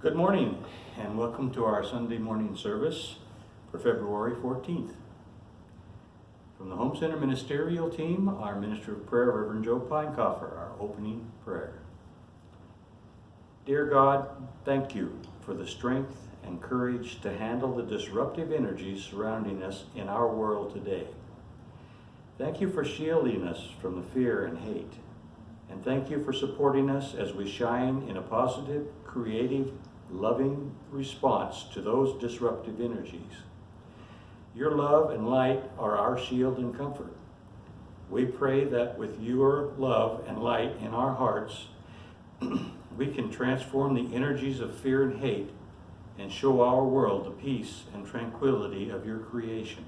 Good morning and welcome to our Sunday morning service for February 14th. From the Home Center Ministerial Team, our Minister of Prayer, Reverend Joe Pinecoffer, our opening prayer. Dear God, thank you for the strength and courage to handle the disruptive energies surrounding us in our world today. Thank you for shielding us from the fear and hate. And thank you for supporting us as we shine in a positive, creative, loving response to those disruptive energies. Your love and light are our shield and comfort. We pray that with your love and light in our hearts, we can transform the energies of fear and hate and show our world the peace and tranquility of your creation.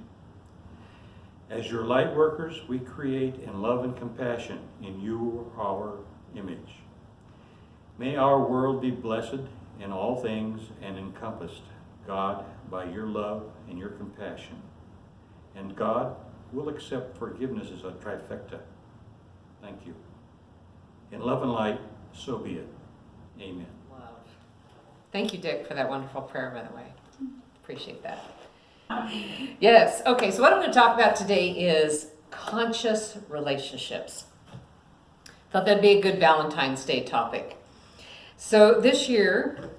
As your light workers, we create in love and compassion in you, our image. May our world be blessed in all things and encompassed, God, by your love and your compassion. And God will accept forgiveness as a trifecta. Thank you. In love and light, so be it. Amen. Love. Thank you, Dick, for that wonderful prayer, by the way. Appreciate that. Yes, okay, so what I'm going to talk about today is conscious relationships. Thought that'd be a good Valentine's Day topic. So this year,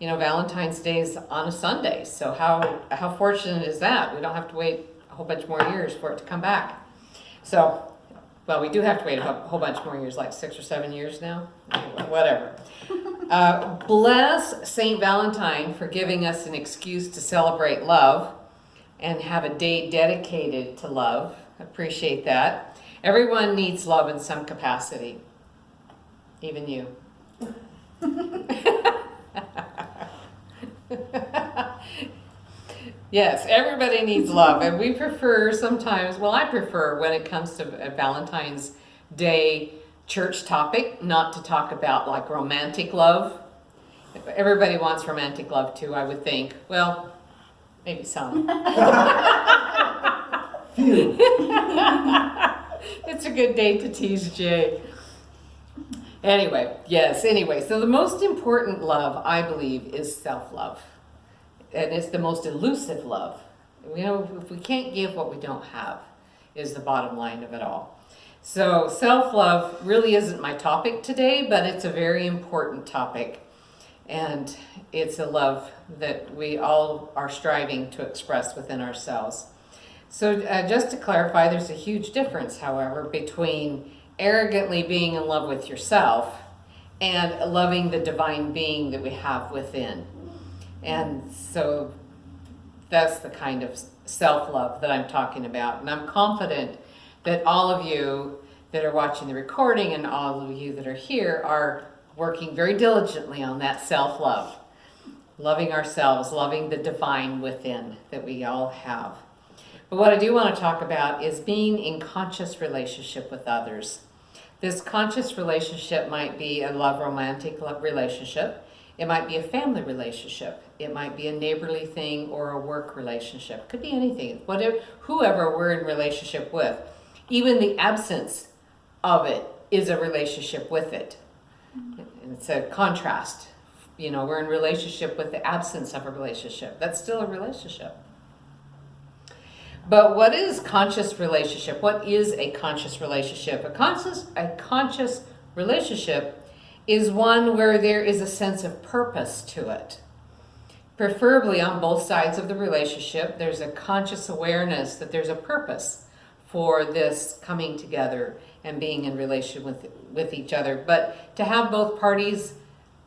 Valentine's Day is on a Sunday, so how fortunate is that? We don't have to wait a whole bunch more years for it to come back. So, well, we do have to wait a whole bunch more years, like 6 or 7 years now, whatever. Bless St. Valentine for giving us an excuse to celebrate love and have a day dedicated to love. Appreciate that. Everyone needs love in some capacity, even you. Yes, everybody needs love, and we prefer sometimes, I prefer when it comes to a Valentine's Day church topic, not to talk about like romantic love. Everybody wants romantic love too, I would think. Well, maybe some. It's a good day to tease Jay. Anyway, so the most important love, I believe, is self-love. And it's the most elusive love. If we can't give what we don't have, is the bottom line of it all. So self-love really isn't my topic today, but it's a very important topic. And it's a love that we all are striving to express within ourselves. So just to clarify, there's a huge difference, however, between arrogantly being in love with yourself and loving the divine being that we have within. And so that's the kind of self-love that I'm talking about. And I'm confident that all of you that are watching the recording and all of you that are here are working very diligently on that self-love. Loving ourselves, loving the divine within that we all have. But what I do want to talk about is being in conscious relationship with others. This conscious relationship might be a romantic love relationship. It might be a family relationship. It might be a neighborly thing or a work relationship. Could be anything. Whoever we're in relationship with. Even the absence of it is a relationship with it. And it's a contrast. We're in relationship with the absence of a relationship. That's still a relationship. But what is conscious relationship? What is a conscious relationship? A conscious relationship is one where there is a sense of purpose to it. Preferably on both sides of the relationship, there's a conscious awareness that there's a purpose for this coming together and being in relation with each other. But to have both parties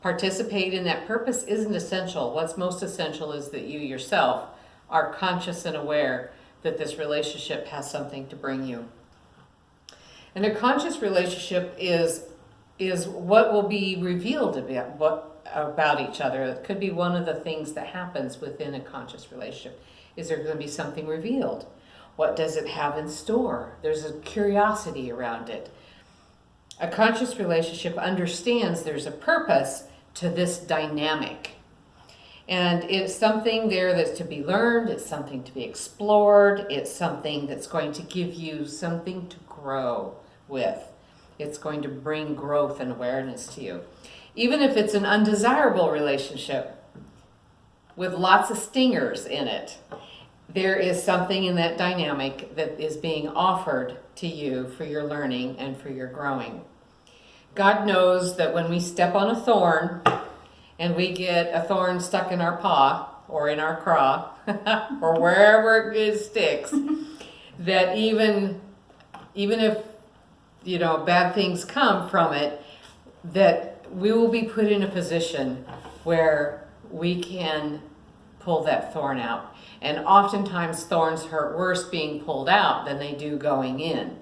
participate in that purpose isn't essential. What's most essential is that you yourself are conscious and aware that this relationship has something to bring you. And a conscious relationship is what will be revealed about each other. It could be one of the things that happens within a conscious relationship. Is there going to be something revealed? What does it have in store? There's a curiosity around it. A conscious relationship understands there's a purpose to this dynamic. And it's something there that's to be learned, it's something to be explored, it's something that's going to give you something to grow with. It's going to bring growth and awareness to you. even if it's an undesirable relationship with lots of stingers in it, there is something in that dynamic that is being offered to you for your learning and for your growing. God knows that when we step on a thorn and we get a thorn stuck in our paw or in our craw or wherever it sticks, that even if, bad things come from it, that we will be put in a position where we can pull that thorn out. And oftentimes thorns hurt worse being pulled out than they do going in.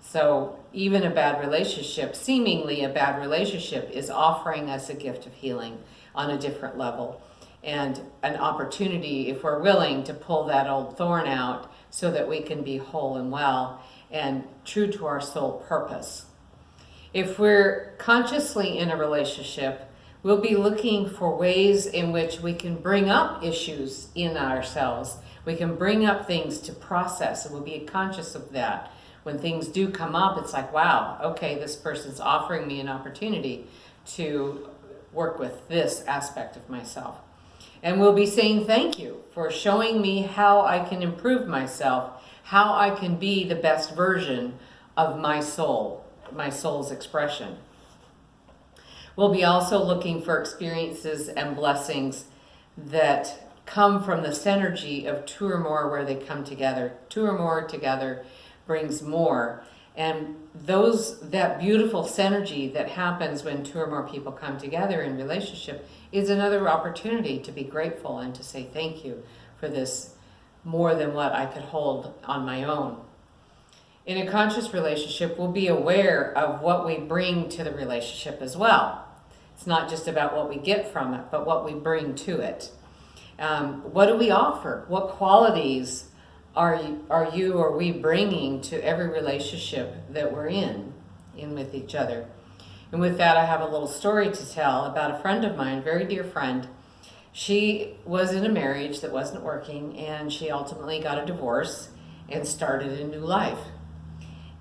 So even a bad relationship, seemingly a bad relationship, is offering us a gift of healing on a different level and an opportunity, if we're willing, to pull that old thorn out so that we can be whole and well and true to our soul purpose. If we're consciously in a relationship, we'll be looking for ways in which we can bring up issues in ourselves. We can bring up things to process, and we'll be conscious of that. When things do come up, it's like, wow, okay, this person's offering me an opportunity to work with this aspect of myself. And we'll be saying thank you for showing me how I can improve myself, how I can be the best version of my soul's expression. We'll be also looking for experiences and blessings that come from the synergy of two or more where they come together. Two or more together brings more. And that beautiful synergy that happens when two or more people come together in relationship is another opportunity to be grateful and to say thank you for this more than what I could hold on my own. In a conscious relationship, we'll be aware of what we bring to the relationship as well. It's not just about what we get from it, but what we bring to it. What do we offer? What qualities are you or we bringing to every relationship that we're in with each other? And with that, I have a little story to tell about a friend of mine, a very dear friend. She was in a marriage that wasn't working, and she ultimately got a divorce and started a new life.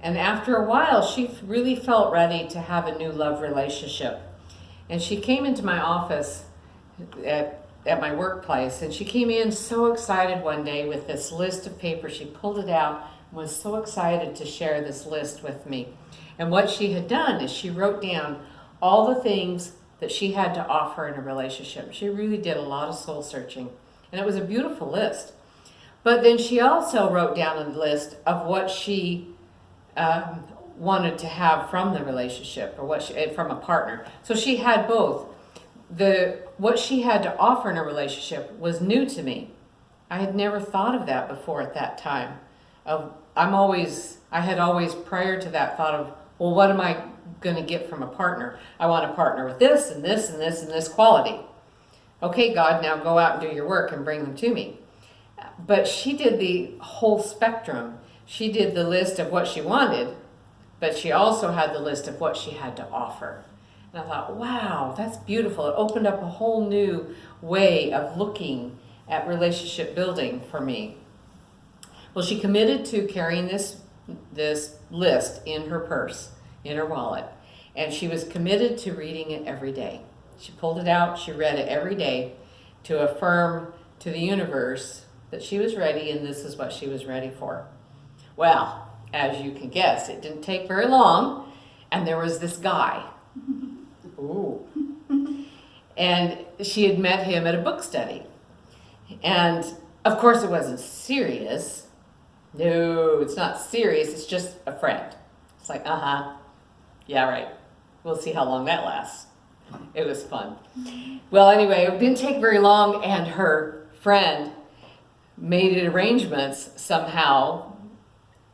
And after a while, she really felt ready to have a new love relationship. And she came into my office at my workplace, and she came in so excited one day with this list of papers. She pulled it out and was so excited to share this list with me. And what she had done is she wrote down all the things that she had to offer in a relationship. She really did a lot of soul searching, and it was a beautiful list. But then she also wrote down a list of what she wanted to have from the relationship, or from a partner. So she had both. What she had to offer in a relationship was new to me. I had never thought of that before at that time. I had always prior to that thought of, well, what am I going to get from a partner? I want a partner with this and this and this and this quality. Okay, God, now go out and do your work and bring them to me. But she did the whole spectrum. She did the list of what she wanted, but she also had the list of what she had to offer. And I thought, wow, that's beautiful. It opened up a whole new way of looking at relationship building for me. Well, she committed to carrying this list in her purse, in her wallet, and she was committed to reading it every day. She pulled it out, she read it every day to affirm to the universe that she was ready and this is what she was ready for. Well, as you can guess, it didn't take very long, and there was this guy. Ooh. And she had met him at a book study. And of course it wasn't serious. No, it's not serious. It's just a friend. It's like, yeah, right. We'll see how long that lasts. It was fun. Well, anyway, it didn't take very long, and her friend made arrangements somehow,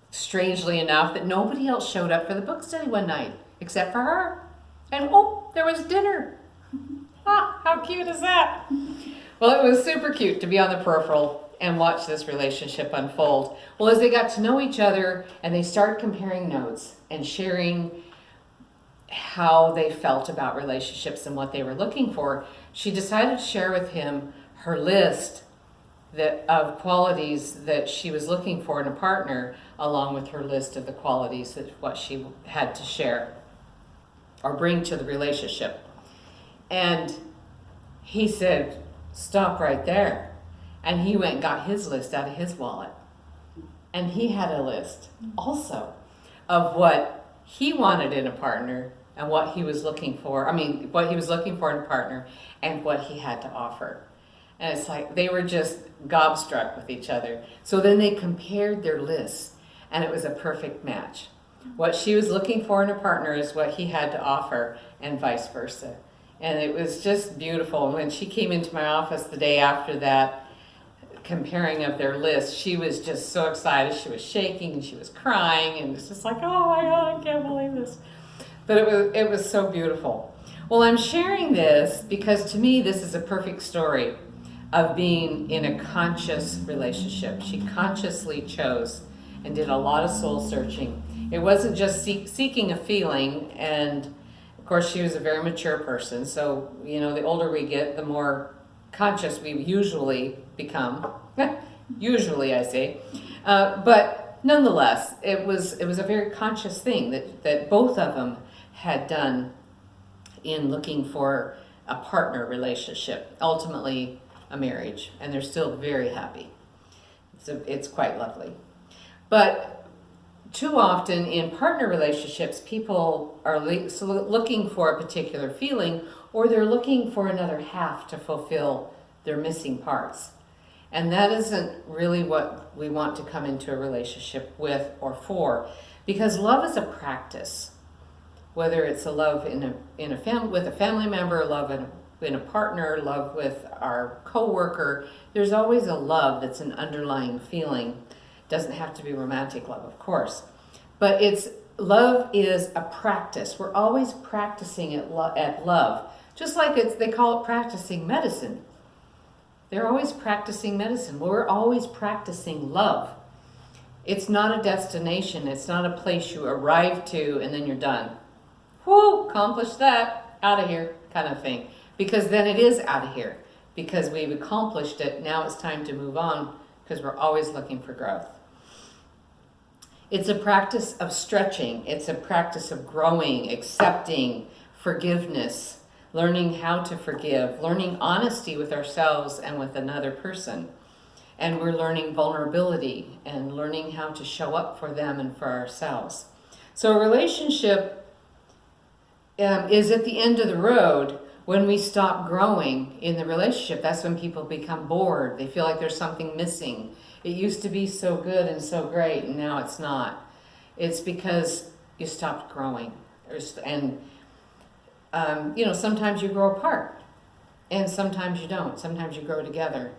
strangely enough, that nobody else showed up for the book study one night except for her. And there was dinner. How cute is that? Well, it was super cute to be on the peripheral and watch this relationship unfold. Well, as they got to know each other and they started comparing notes and sharing how they felt about relationships and what they were looking for, she decided to share with him her list of qualities that she was looking for in a partner, along with her list of the qualities that what she had to share or bring to the relationship. And he said, stop right there. And he went and got his list out of his wallet. And he had a list also of what he wanted in a partner and what he was looking for. I mean, what he was looking for in a partner and what he had to offer. And it's like they were just gobstruck with each other. So then they compared their lists, and it was a perfect match. What she was looking for in a partner is what he had to offer, and vice versa. And it was just beautiful. And when she came into my office the day after that, comparing of their list, she was just so excited. She was shaking and she was crying, and it's just like, oh my God, I can't believe this. But it was so beautiful. Well, I'm sharing this because to me, this is a perfect story of being in a conscious relationship. She consciously chose and did a lot of soul searching. It wasn't just seeking a feeling, and of course she was a very mature person, so the older we get, the more conscious we usually become. Usually, I say. But nonetheless, it was a very conscious thing that both of them had done in looking for a partner relationship, ultimately a marriage, and they're still very happy. So it's quite lovely. But too often in partner relationships, people are looking for a particular feeling, or they're looking for another half to fulfill their missing parts. And that isn't really what we want to come into a relationship with or for, because love is a practice. Whether it's a love in a family with a family member, love in a partner, love with our coworker, there's always a love that's an underlying feeling. Doesn't have to be romantic love, of course, but love is a practice. We're always practicing at love, just like they call it practicing medicine. They're always practicing medicine. We're always practicing love. It's not a destination. It's not a place you arrive to and then you're done. Whoo, accomplished that, out of here, kind of thing. Because then it is out of here. Because we've accomplished it, now it's time to move on, because we're always looking for growth. It's a practice of stretching. It's a practice of growing, accepting, forgiveness, learning how to forgive, learning honesty with ourselves and with another person. And we're learning vulnerability and learning how to show up for them and for ourselves. So a relationship is at the end of the road when we stop growing in the relationship. That's when people become bored. They feel like there's something missing. It used to be so good and so great, and now it's not. It's because you stopped growing. And sometimes you grow apart, and sometimes you don't. Sometimes you grow together.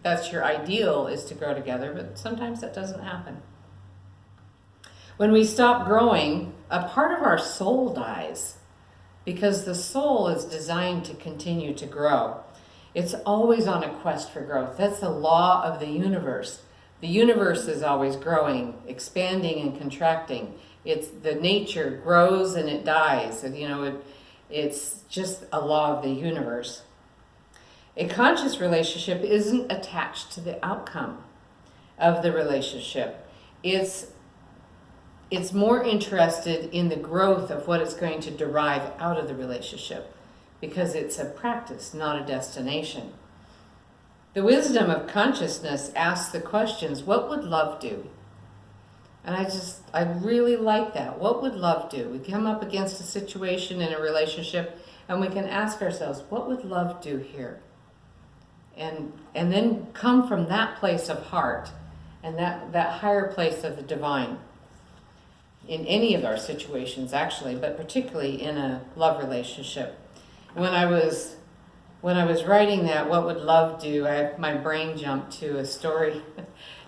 That's your ideal, is to grow together, but sometimes that doesn't happen. When we stop growing, a part of our soul dies, because the soul is designed to continue to grow. It's always on a quest for growth. That's the law of the universe. The universe is always growing, expanding and contracting. It's the nature grows and it dies. And, it's just a law of the universe. A conscious relationship isn't attached to the outcome of the relationship. It's more interested in the growth of what it's going to derive out of the relationship, because it's a practice, not a destination. The wisdom of consciousness asks the questions, what would love do? And I really like that. What would love do? We come up against a situation in a relationship and we can ask ourselves, what would love do here? And then come from that place of heart and that higher place of the divine in any of our situations, actually, but particularly in a love relationship. When I was writing that, what would love do, my brain jumped to a story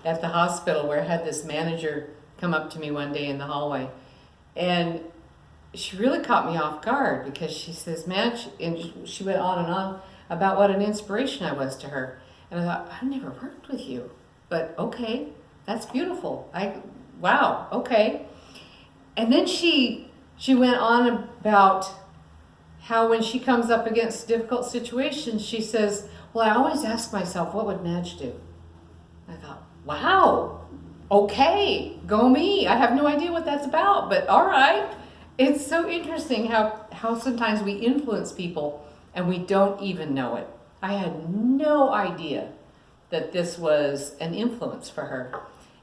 at the hospital where I had this manager come up to me one day in the hallway, and she really caught me off guard, because she says, Madge, and she went on and on about what an inspiration I was to her. And I thought, I've never worked with you, but okay, that's beautiful. Wow, okay. And then she went on about how when she comes up against difficult situations, she says, well, I always ask myself, what would Madge do? I thought, wow, okay, go me. I have no idea what that's about, but all right. It's so interesting how sometimes we influence people and we don't even know it. I had no idea that this was an influence for her.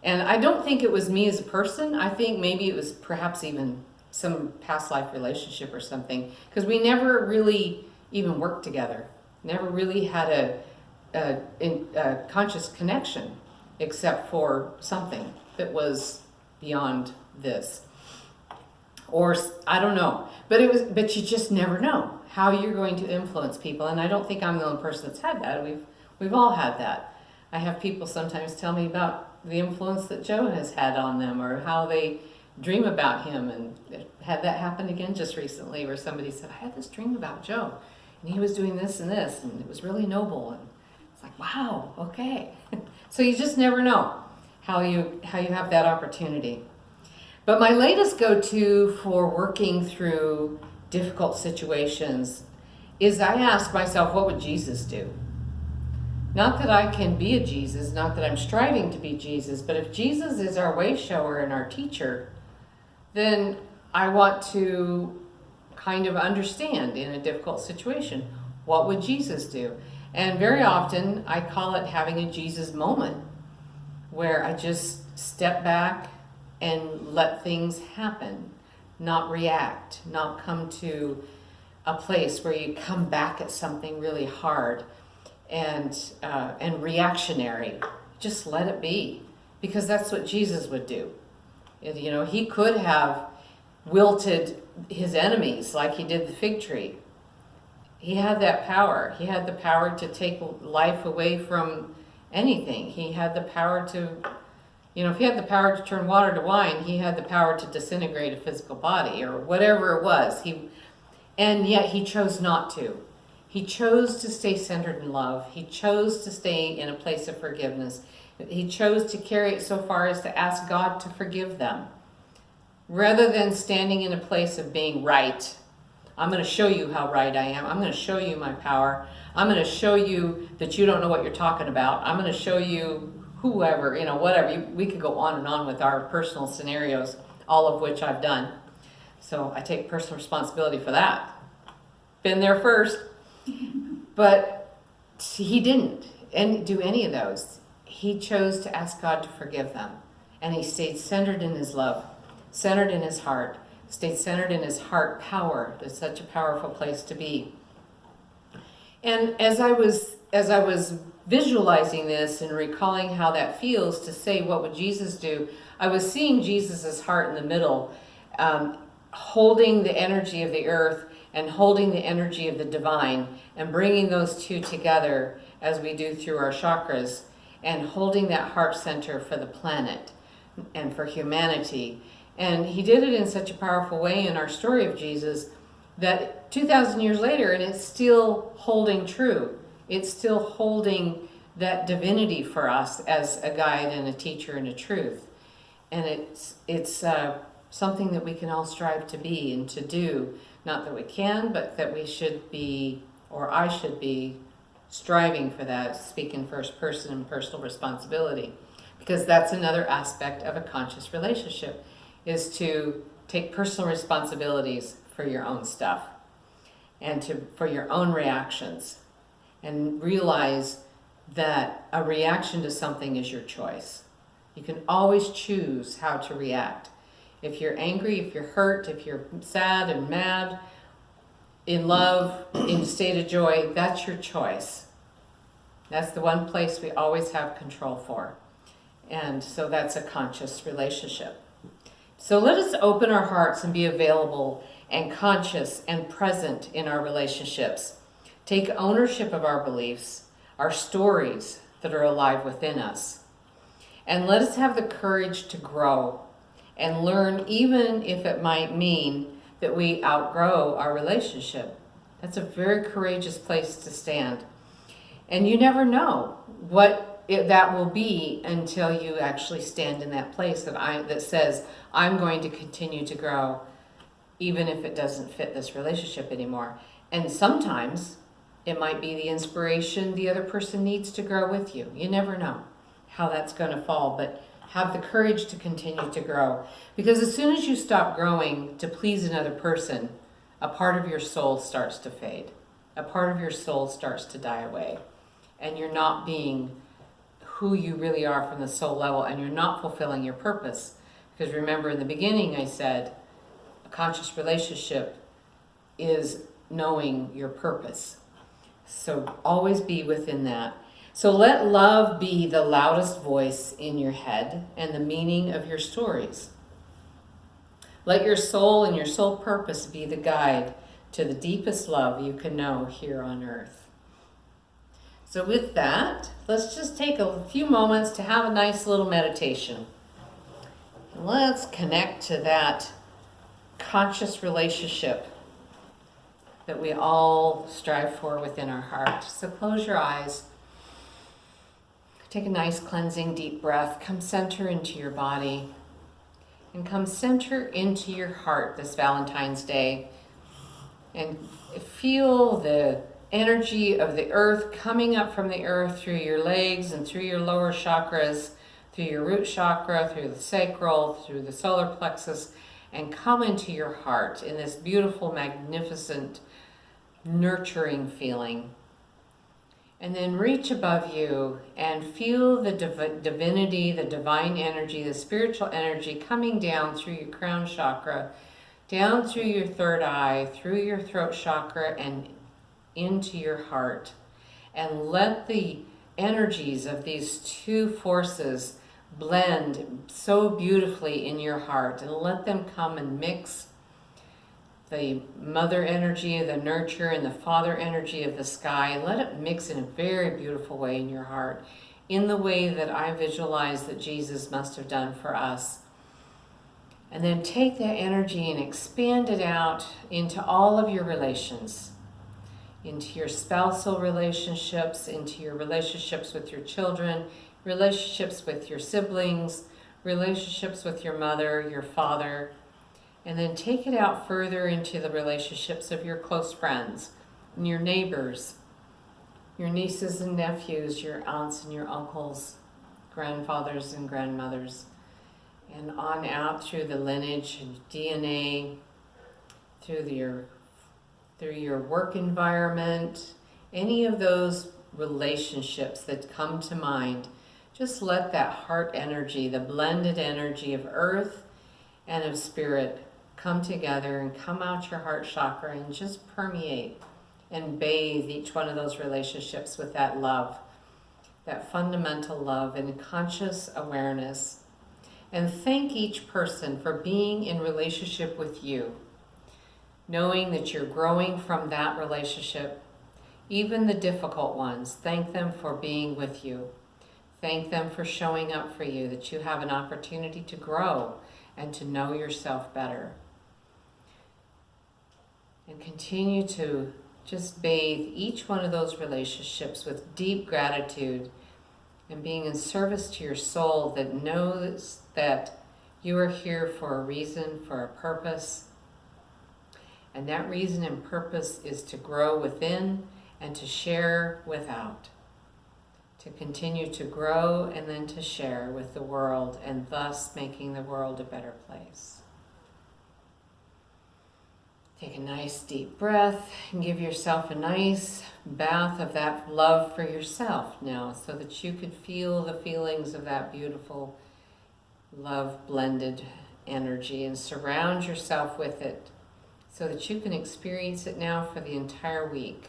And I don't think it was me as a person. I think maybe it was perhaps even some past life relationship or something, because we never really even worked together, never really had a conscious connection, except for something that was beyond this. Or I don't know, but you just never know how you're going to influence people. And I don't think I'm the only person that's had that. We've all had that. I have people sometimes tell me about the influence that Joe has had on them, or how they dream about him. And had that happen again just recently, where somebody said, I had this dream about Joe, and he was doing this and this, and it was really noble. And it's like, wow, okay. So you just never know how you have that opportunity. But my latest go-to for working through difficult situations is I ask myself, what would Jesus do? Not that I can be a Jesus, not that I'm striving to be Jesus, but if Jesus is our way shower and our teacher, then I want to kind of understand in a difficult situation, what would Jesus do? And very often I call it having a Jesus moment, where I just step back and let things happen, not react, not come to a place where you come back at something really hard and reactionary. Just let it be, because that's what Jesus would do. You know, he could have wilted his enemies like he did the fig tree. He had that power. He had the power to take life away from anything. He had the power to, if he had the power to turn water to wine, he had the power to disintegrate a physical body or whatever it was. And yet he chose not to. He chose to stay centered in love. He chose to stay in a place of forgiveness. He chose to carry it so far as to ask God to forgive them, rather than standing in a place of being right. I'm going to show you how right I am. I'm going to show you my power. I'm going to show you that you don't know what you're talking about. I'm going to show you whoever, whatever. We could go on and on with our personal scenarios, all of which I've done. So I take personal responsibility for that. Been there first. But he didn't do any of those. He chose to ask God to forgive them. And he stayed centered in his love, centered in his heart, stayed centered in his heart power. It's such a powerful place to be. And as I was visualizing this and recalling how that feels to say, what would Jesus do? I was seeing Jesus's heart in the middle, holding the energy of the earth and holding the energy of the divine, and bringing those two together as we do through our chakras, and holding that heart center for the planet and for humanity. And he did it in such a powerful way in our story of Jesus that 2,000 years later, and it's still holding true. It's still holding that divinity for us as a guide and a teacher and a truth. And it's something that we can all strive to be and to do. Not that we can, but that we should be, or I should be, striving for that, speak in first person and personal responsibility. Because that's another aspect of a conscious relationship, is to take personal responsibilities for your own stuff and for your own reactions, and realize that a reaction to something is your choice. You can always choose how to react. If you're angry, if you're hurt, if you're sad and mad, in love, in a state of joy, that's your choice. That's the one place we always have control for. And so that's a conscious relationship. So let us open our hearts and be available and conscious and present in our relationships. Take ownership of our beliefs, our stories that are alive within us. And let us have the courage to grow and learn, even if it might mean that we outgrow our relationship. That's a very courageous place to stand. And you never know what that will be until you actually stand in that place that says, I'm going to continue to grow, even if it doesn't fit this relationship anymore. And sometimes it might be the inspiration the other person needs to grow with you. You never know how that's going to fall, but have the courage to continue to grow. Because as soon as you stop growing to please another person, a part of your soul starts to fade. a part of your soul starts to die away, and you're not being who you really are from the soul level, and you're not fulfilling your purpose. Because remember, in the beginning I said a conscious relationship is knowing your purpose. So always be within that. So let love be the loudest voice in your head and the meaning of your stories. Let your soul and your soul purpose be the guide to the deepest love you can know here on earth. So with that, let's just take a few moments to have a nice little meditation. Let's connect to that conscious relationship that we all strive for within our heart. So close your eyes. Take a nice cleansing deep breath. Come center into your body. And come center into your heart this Valentine's Day. And feel the energy of the earth coming up from the earth through your legs and through your lower chakras, through your root chakra, through the sacral, through the solar plexus, and come into your heart in this beautiful, magnificent, nurturing feeling. And then reach above you and feel the divinity, the divine energy, the spiritual energy coming down through your crown chakra, down through your third eye, through your throat chakra, and into your heart. And let the energies of these two forces blend so beautifully in your heart, and let them come and mix the mother energy of the nurture and the father energy of the sky. Let it mix in a very beautiful way in your heart, in the way that I visualize that Jesus must have done for us. And then take that energy and expand it out into all of your relations, into your spousal relationships, into your relationships with your children, relationships with your siblings, relationships with your mother, your father. And then take it out further into the relationships of your close friends and your neighbors, your nieces and nephews, your aunts and your uncles, grandfathers and grandmothers, and on out through the lineage and DNA, through your work environment, any of those relationships that come to mind. Just let that heart energy, the blended energy of earth and of spirit, come together and come out your heart chakra and just permeate and bathe each one of those relationships with that love, that fundamental love and conscious awareness. And thank each person for being in relationship with you, knowing that you're growing from that relationship, even the difficult ones. Thank them for being with you. Thank them for showing up for you, that you have an opportunity to grow and to know yourself better. And continue to just bathe each one of those relationships with deep gratitude and being in service to your soul that knows that you are here for a reason, for a purpose. And that reason and purpose is to grow within and to share without. To continue to grow and then to share with the world, and thus making the world a better place. Take a nice deep breath and give yourself a nice bath of that love for yourself now, so that you could feel the feelings of that beautiful love blended energy and surround yourself with it so that you can experience it now for the entire week.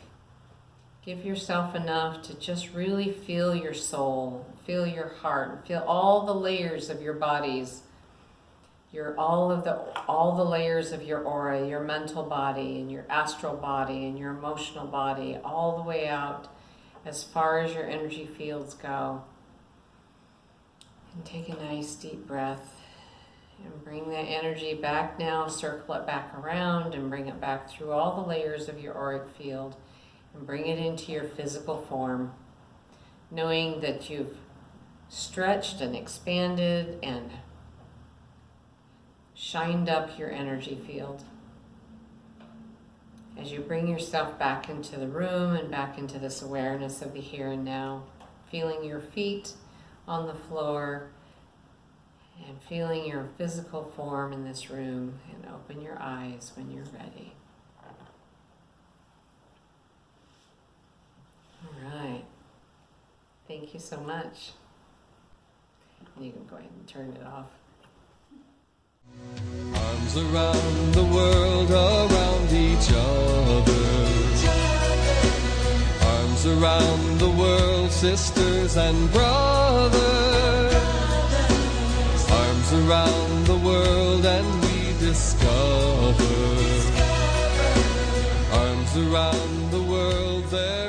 Give yourself enough to just really feel your soul, feel your heart, feel all the layers of your bodies, all the layers of your aura, your mental body and your astral body and your emotional body, all the way out as far as your energy fields go. And take a nice deep breath and bring that energy back now, circle it back around and bring it back through all the layers of your auric field and bring it into your physical form, knowing that you've stretched and expanded and shined up your energy field. As you bring yourself back into the room and back into this awareness of the here and now, feeling your feet on the floor and feeling your physical form in this room, and open your eyes when you're ready. Thank you so much. You can go ahead and turn it off. Arms around the world, around each other. Arms around the world, sisters and brothers. Arms around the world and we discover. Arms around the world there.